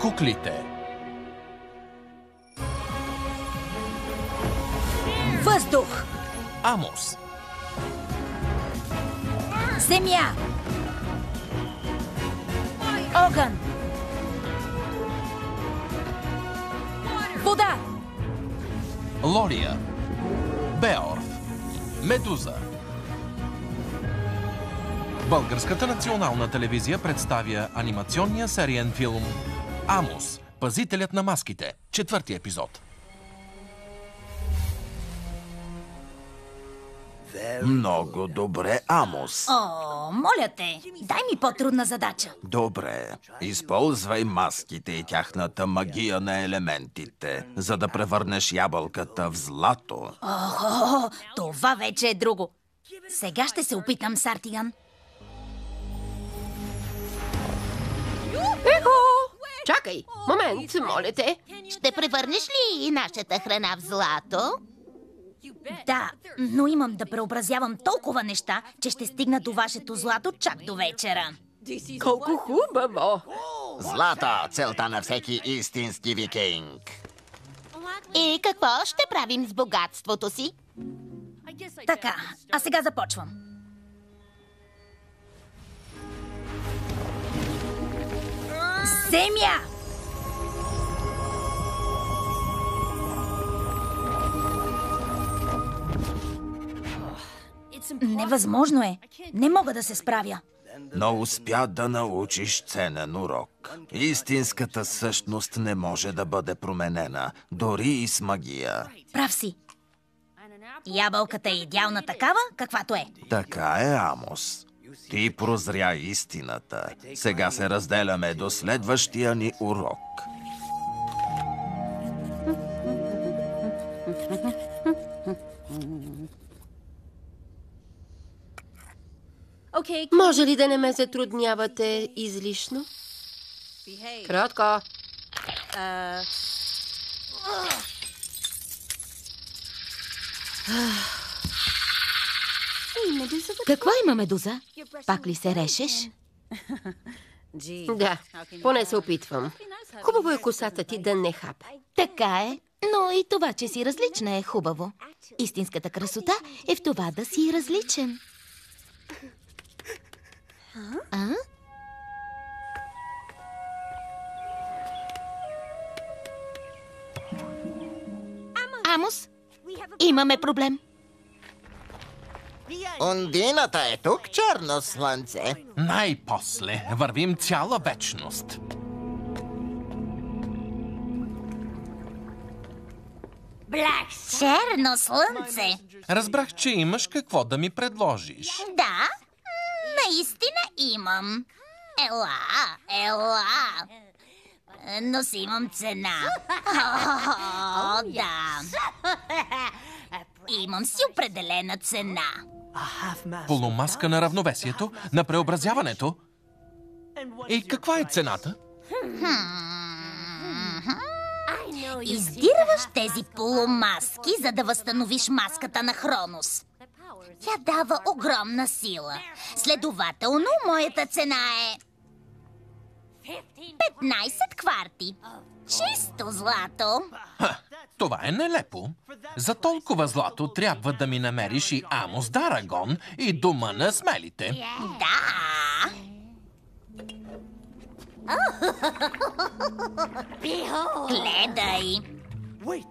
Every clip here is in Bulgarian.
Куклите. Въздух. Амос. Земя. Огън. Вода. Лория. Беорф. Медуза. Българската национална телевизия представя анимационния сериен филм Амос, пазителят на маските, 4-ти епизод. Много добре, Амос. О, моля те, дай ми по-трудна задача. Добре. Използвай маските и тяхната магия на елементите, за да превърнеш ябълката в злато. Охо, това вече е друго. Сега ще се опитам, Сартиган. Ехо! Чакай, момент, моля те. Ще превърнеш ли и нашата храна в злато? Да, но имам да преобразявам толкова неща, че ще стигна до вашето злато чак до вечера. Колко хубаво! Злато, целта на всеки истински викинг. И какво ще правим с богатството си? Така, а сега започвам. Земя! Невъзможно е. Не мога да се справя. Но успя да научиш ценен урок. Истинската същност не може да бъде променена, дори и с магия. Прав си. Ябълката е идеална такава, каквато е. Така е, Амос. Ти прозря истината. Сега се разделяме до следващия ни урок. Може ли да не ме затруднявате излишно? Кротко. Какво има, Медуза? Пак ли се решеш? Да, поне се опитвам. Хубаво е косата ти да не хапе. Така е, но и това, че си различна е хубаво. Истинската красота е в това да си различен. А? Амос, имаме проблем. Ундината е тук, черно слънце. Най-после вървим цяла вечност. Черно слънце. Разбрах, че имаш какво да ми предложиш. Да, наистина имам. Ела. Но си имам цена. О, да. Имам си определена цена. Полумаска на равновесието, на преобразяването. И каква е цената? Издирваш тези полумаски, за да възстановиш маската на Хронос. Тя дава огромна сила. Следователно, моята цена е 15 кварти. Чисто злато. Това е нелепо. За толкова злато трябва да ми намериш и Амос Дарагон и дома на смелите. Да. Гледай.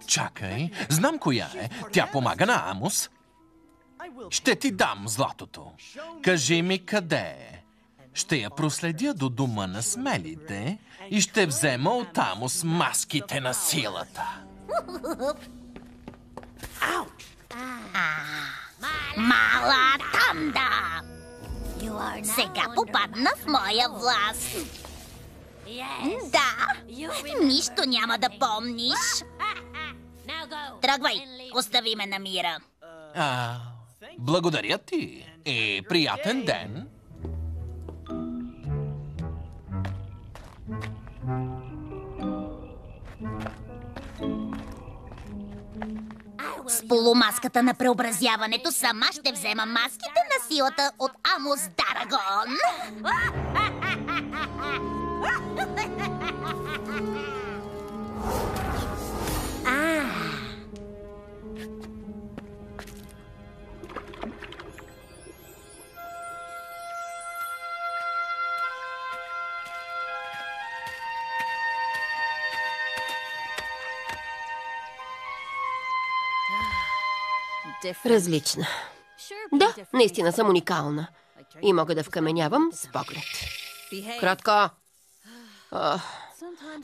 Чакай, знам коя е. Тя помага на Амос. Ще ти дам златото. Кажи ми къде е. Ще я проследя до дома на смелите и ще взема от Амос маските на силата. Мала Танда! Сега попадна в моя власт. Да, нищо няма да помниш. Тръгвай, остави ме на мира. Благодаря ти и приятен ден. С полумаската на преобразяването сама ще взема маските на силата от Амос Дарагон. Различна. Да, наистина съм уникална. И мога да вкаменявам с поглед. Кратко!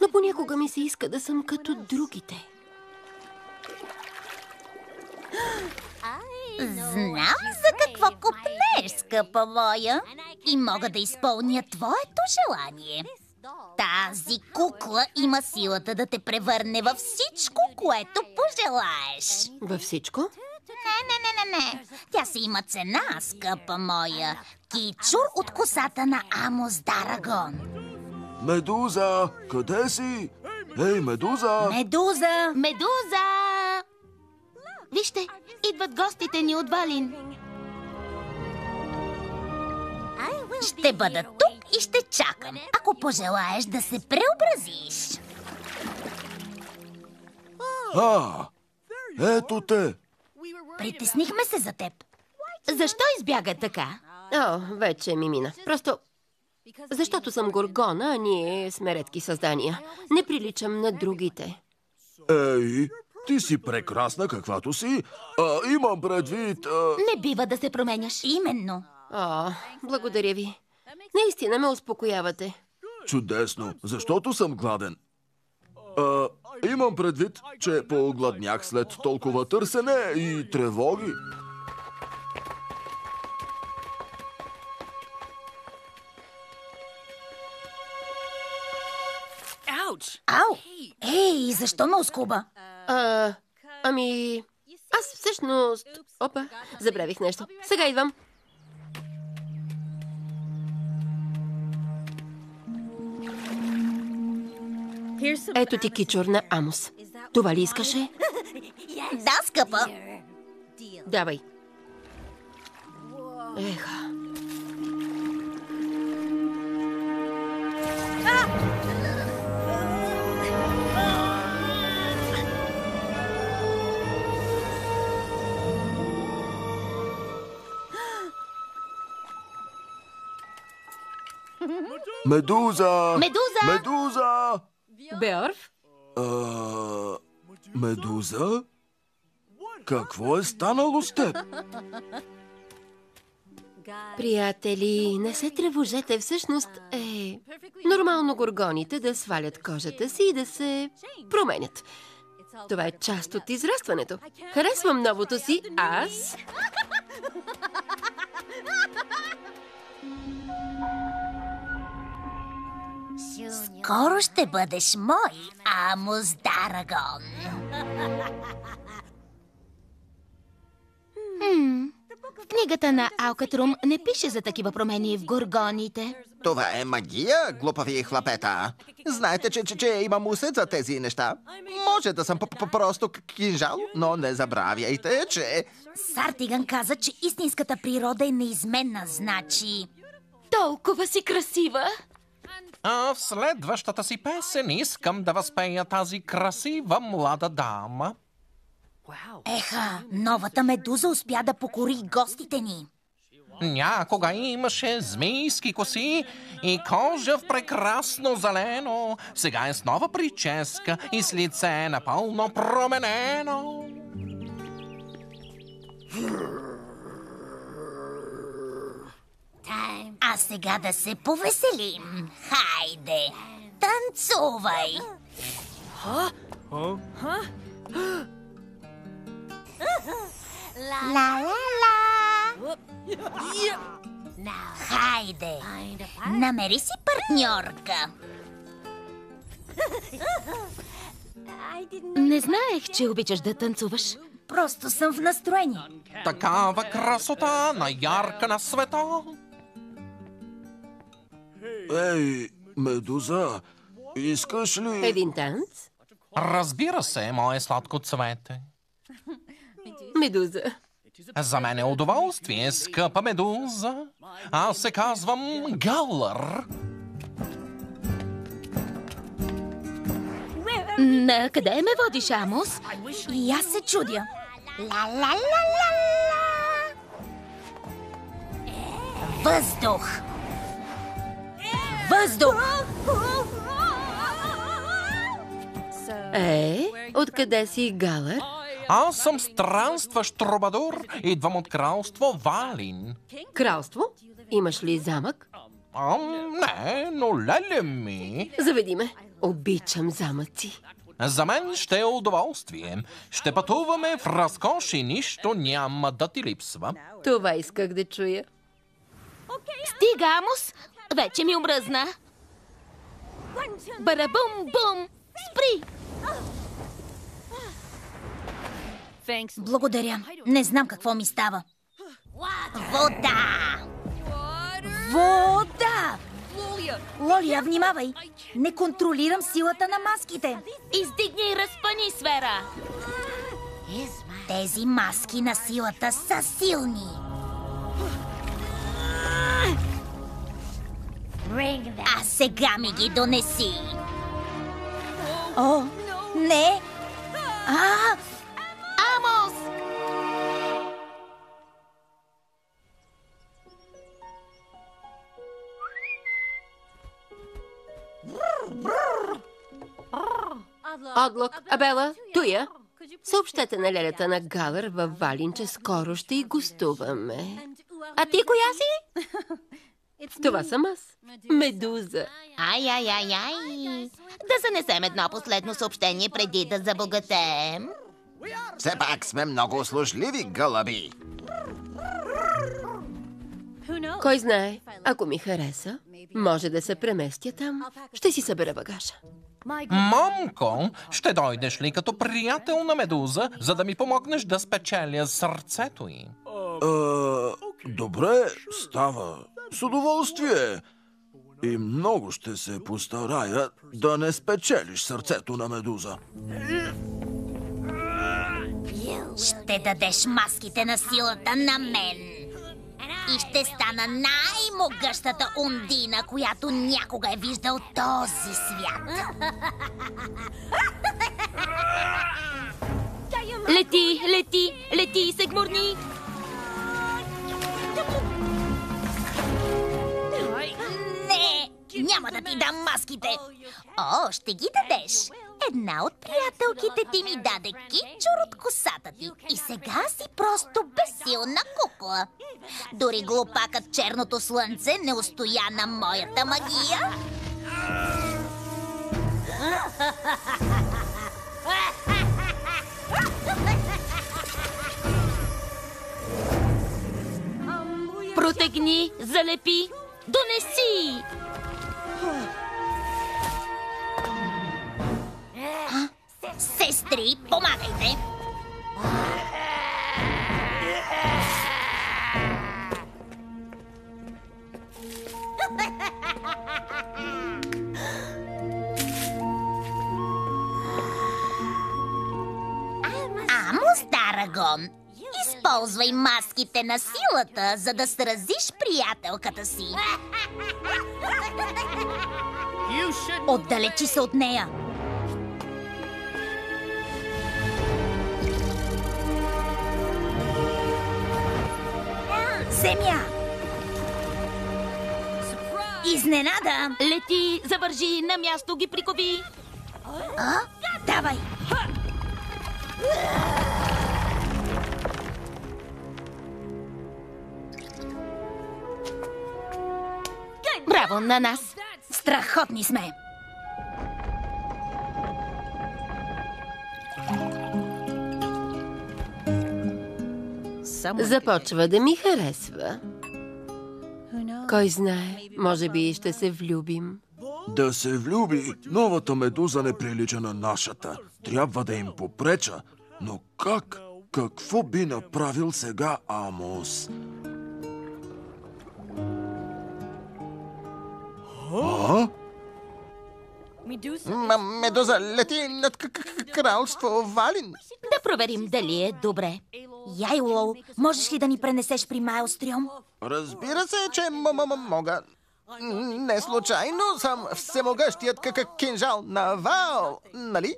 Но понякога ми се иска да съм като другите. Знам за какво купнеш, скъпа моя. И мога да изпълня твоето желание. Тази кукла има силата да те превърне във всичко, което пожелаеш. Във всичко? Не. Тя си има цена, скъпа моя. Кичур от косата на Амос Дарагон. Медуза, къде си? Ей, Медуза! Медуза! Вижте, идват гостите ни от Валин. Ще бъда тук и ще чакам, ако пожелаеш да се преобразиш. Ето те! Притеснихме се за теб. Защо избяга така? Вече ми мина. Просто защото съм горгона, а ние сме редки създания. Не приличам на другите. Ей, ти си прекрасна каквато си. Имам предвид... Не бива да се променяш. Именно. Благодаря ви. Наистина ме успокоявате. Чудесно, защото съм гладен. Имам предвид, че поогладнях след толкова търсене и тревоги. Ау! Ей, защо ме оскуба? Аз всъщност... Опа, забравих нещо. Сега идвам. Ето ти кичур на Амос. Това ли искаше? Да, скъпа. Давай. Еха. Медуза! Медуза! Беорф? Медуза? Какво е станало с теб? Приятели, не се тревожете. Всъщност е нормално горгоните да свалят кожата си и да се променят. Това е част от израстването. Харесвам новото си аз. Скоро ще бъдеш мой, Амос Дарагон. В книгата на Алкатрум не пише за такива промени в горгоните. Това е магия, глупави хлапета. Знаете, че имам усет за тези неща. Може да съм просто кинжал, но не забравяйте, че... Сартиган каза, че истинската природа е неизменна, значи... Толкова си красива! В следващата си песен искам да възпея тази красива млада дама. Еха, новата медуза успя да покори гостите ни. Някога имаше змийски коси и кожа в прекрасно зелено. Сега е с нова прическа и с лице напълно променено. А сега да се повеселим. Хайде, танцувай! Ла-ла-ла! Хайде, намери си партньорка. Не знаех, че обичаш да танцуваш. Просто съм в настроение. Такава красота на ярка на света. Ей, Медуза, искаш ли... Един танц? Разбира се, мое сладко цвете. Медуза, За мен е удоволствие, скъпа медуза. Аз се казвам Галър. На къде ме водиш, Амос? И аз се чудя. Ла-ла-ла-ла-ла! Въздух! Въздух! Откъде си, Галър? Аз съм странстващ трубадур. Идвам от кралство Валин. Кралство? Имаш ли замък? Не, но леле ми. Заведи ме. Обичам замъци. За мен ще е удоволствие. Ще пътуваме в разкош и нищо няма да ти липсва. Това исках да чуя. Стига, Амос! Вече ми омръзна. Барабум-бум! Спри! Благодаря. Не знам какво ми става. Вода! Вода! Лолия, внимавай! Не контролирам силата на маските. Издигни и разпъни, Сфера! Тези маски на силата са силни. А сега ми ги донеси. О, не! Амос! Одлок, Абела, Туя. Съобщете на лелята на Галър във Валин, че скоро ще й гостуваме. А ти коя си? Това съм аз. Медуза. Ай. Да занесем едно последно съобщение преди да забогатеем. Все пак сме много услужливи гълъби. Кой знае, ако ми хареса, може да се преместя там. Ще си събера багажа. Мамко, ще дойдеш ли като приятел на медуза, за да ми помогнеш да спечеля сърцето й? Добре, става. С удоволствие. И много ще се постарая да не спечелиш сърцето на медуза. Ще дадеш маските на силата на мен. И ще стана най-могъщата ундина, която някога е виждал този свят. Лети и се гмурни! Не! Няма да ти дам маските! О, ще ги дадеш! Една от приятелките ти ми даде кичур от косата ти и сега си просто безсилна кукла. Дори глупакът черното слънце не устоя на моята магия. Протегни, залепи, донеси! Сестри, помагайте! Амос Дарагон, използвай маските на силата, за да сразиш приятелката си. Отдалечи се от нея. Земя! Изненада! Лети, завържи, на място ги прикови! Давай! Браво на нас! Страхотни сме! Започва да ми харесва. Кой знае, може би ще се влюбим. Да се влюби. Новата медуза не прилича на нашата. Трябва да им попреча. Но как? Какво би направил сега Амос? Медуза лети над кралство Валин. Да проверим дали е добре. Яйло, можеш ли да ни пренесеш при Майлстрюм? Разбира се, че мога. Не случайно съм всемогъщият кинжал на Вал, нали?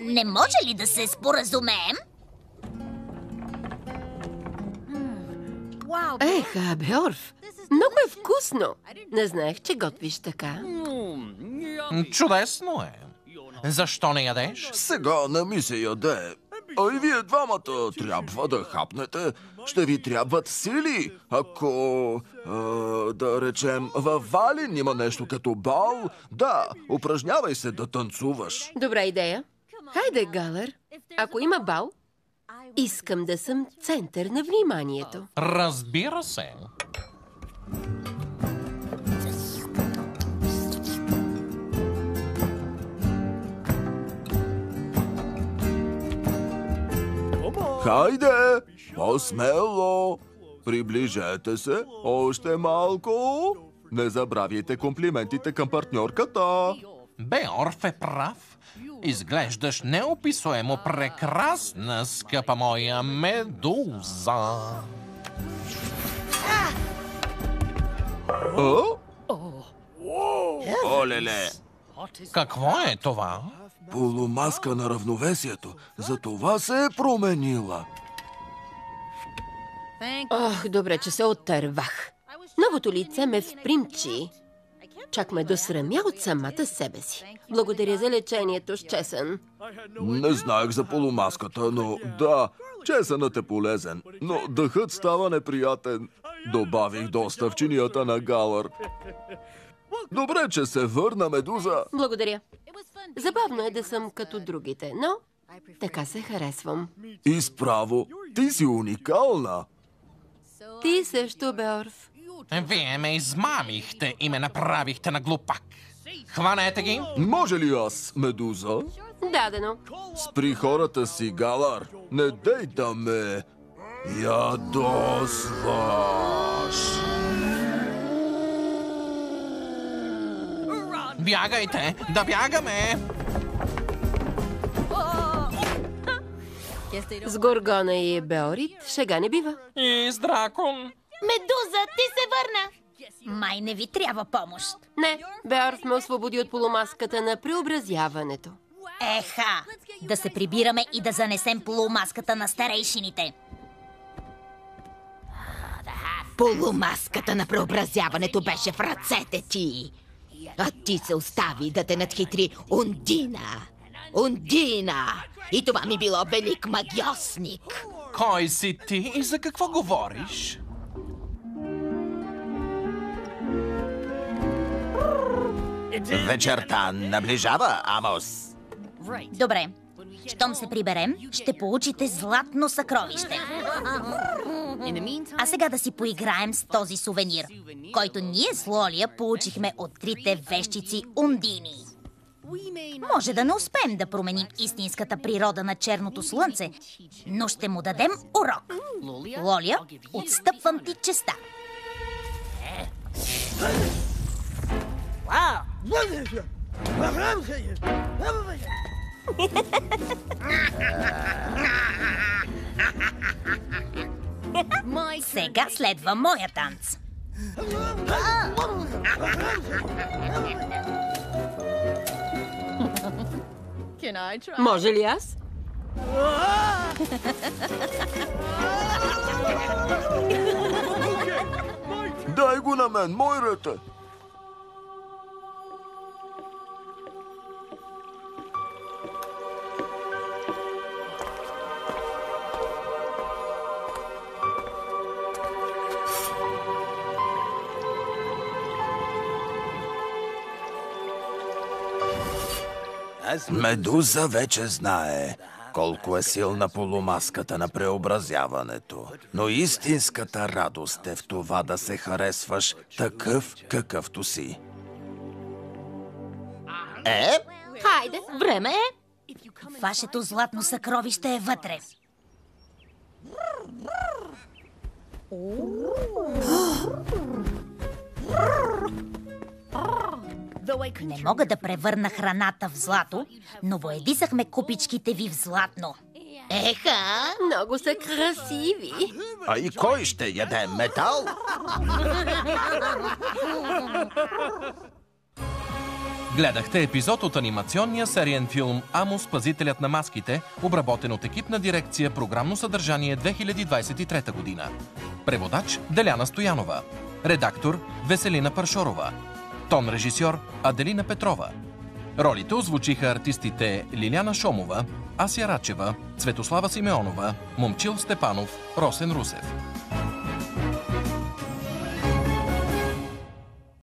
Не може ли да се споразумеем? Еха, Беорф, много е вкусно. Не знаех, че готвиш така. Чудесно е. Защо не ядеш? Сега не ми се яде. А и вие двамата трябва да хапнете. Ще ви трябват сили. Ако, да речем, във Валин има нещо като бал, да, упражнявай се да танцуваш. Добра идея. Хайде, Галър. Ако има бал, искам да съм център на вниманието. Разбира се. Хайде, по-смело. Приближете се още малко. Не забравяйте комплиментите към партньорката. Беорф е прав. Изглеждаш неописуемо прекрасна, скъпа моя медуза. Олеле! Какво е това? Полумаска на равновесието. За това се е променила. Ох, добре, че се оттървах. Новото лице ме впримчи. Чак ме досрамя от самата себе си. Благодаря за лечението с чесън. Не знаех за полумаската, но да, чесънът е полезен. Но дъхът става неприятен. Добавих доста в чинията на Галър. Добре, че се върна, Медуза. Благодаря. Забавно е да съм като другите, но така се харесвам. Изправо, ти си уникална. Ти също, Беорф. Вие ме измамихте и ме направихте на глупак. Хванете ги! Може ли аз, Медуза? Дадено. Спри хората си, Галър. Не дей да ме ядосваш. Бягайте! Да бягаме! С Горгона и Беорит шега не бива. И с дракон! Медуза, ти се върна! Май не ви трябва помощ. Не, Беорф ме освободи от полумаската на преобразяването. Еха! Да се прибираме и да занесем полумаската на старейшините. Полумаската на преобразяването беше в ръцете ти. А ти се остави да те надхитри Ундина. Ундина! И това ми било велик магиосник. Кой си ти и за какво говориш? Вечерта наближава, Амос. Добре. Щом се приберем, ще получите златно съкровище. А сега да си поиграем с този сувенир, който ние с Лолия получихме от трите вещици Ундини. Може да не успеем да променим истинската природа на черното слънце, но ще му дадем урок. Лолия, отстъпвам ти честа. Сега следва моя танц. Може ли аз? Дай го на мен, мой ръте. Медуза вече знае колко е силна полумаската на преобразяването. Но истинската радост е в това да се харесваш такъв, какъвто си. Хайде, време е. Вашето златно съкровище е вътре. Не мога да превърна храната в злато, но воедисахме купичките ви в златно. Еха! Много са красиви. А и кой ще яде метал? Гледахте епизод от анимационния сериен филм «Амус, пазителят на маските», обработен от екипна дирекция Програмно съдържание 2023 година. Преводач Деляна Стоянова. Редактор Веселина Паршорова. Тон режисьор Аделина Петрова. Ролите озвучиха артистите Лиляна Шомова, Ася Рачева, Цветослава Симеонова, Момчил Степанов, Росен Русев.